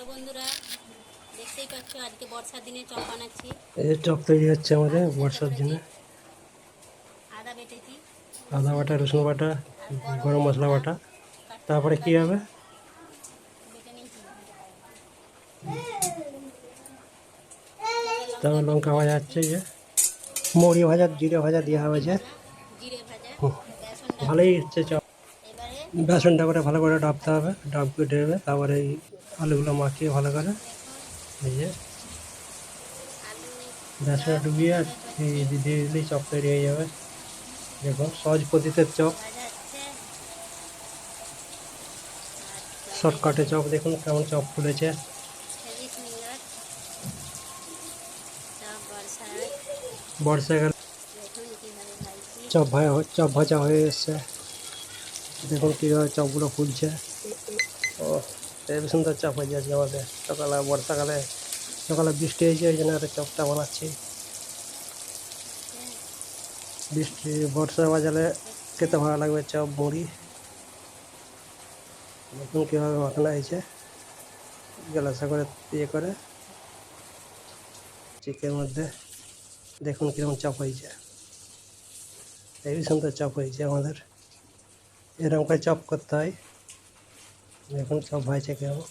Hello বন্ধুরা, দেখতেই পাচ্ছ আজকে বর্ষার দিনে চপ বানাচ্ছি। এই যে চপ তৈরি হচ্ছে আমাদের আলু সেদ্ধ বর্ষার করেছি, দিনে। আদা বেটেছি, আদা বাটা, রসুন বাটা, আর গরম মশলা মশলা বাটা। কাঁচা তারপরে লঙ্কা কি দিয়ে হবে? বেটে নিয়েছি। তারপর লঙ্কা তুলে ভাজা নিয়েছি, হচ্ছে, যে মুড়ি ভাজা, জিরে ভাজা দেওয়া মুড়ি হয়েছে। ভাজা, জিরে ভাজা, বেসন ভালোই ডালছি। হচ্ছে চপ। এবারে বেসনটা করে ভালো করে ডাবতে হবে, ডাব কেটে হবে। তারপরে এই আলুগুলো মাখিয়ে ভালো করে, দেখুন এই যে আলু বেসনে চপ ডুবিয়ে এইভাবে এই করছি। দিয়ে দিলেই চপ তৈরি হয়ে যাবে। দেখুন, সহজ পদ্ধতির চপ, ভাজা হচ্ছে আর চপ হয়ে শর্টকাটে যাবে। চপ। দেখুন কেমন চপ ফুলেছে। হেভি সুন্দর চপ বর্ষার। বর্ষাকালে দেখুন কীভাবে ভাজছি। চপ ভাজা হয়ে এসছে। দেখুন কীভাবে চপগুলো ফুলছে। ও, হেবি সুন্দর চপ হয়ে যাচ্ছে আমাদের সকালে, বর্ষাকালে। সকালে বৃষ্টি হয়েছে, ওই জন্য একটা চপটা বানাচ্ছি। বৃষ্টি বর্ষা বাজালে দেখছেন খেতে ভালো লাগবে চপ মুড়ি। দেখুন কীভাবে মাখানো হয়েছে, গ্লাসে করে ইয়ে করে চিকের মধ্যে। দেখুন কীরকম চপ হয়েছে, হেবি সুন্দর চপ হয়েছে আমাদের। এরকম করে চপ করতে হয়। দেখুন চপ হয়েছে কেমন,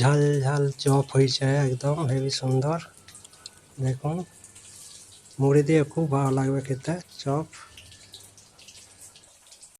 ঝাল ঝাল চপ হয়েছে, একদম হেবি সুন্দর। দেখুন মুড়ি দিয়ে খুব ভালো লাগবে খেতে চপ।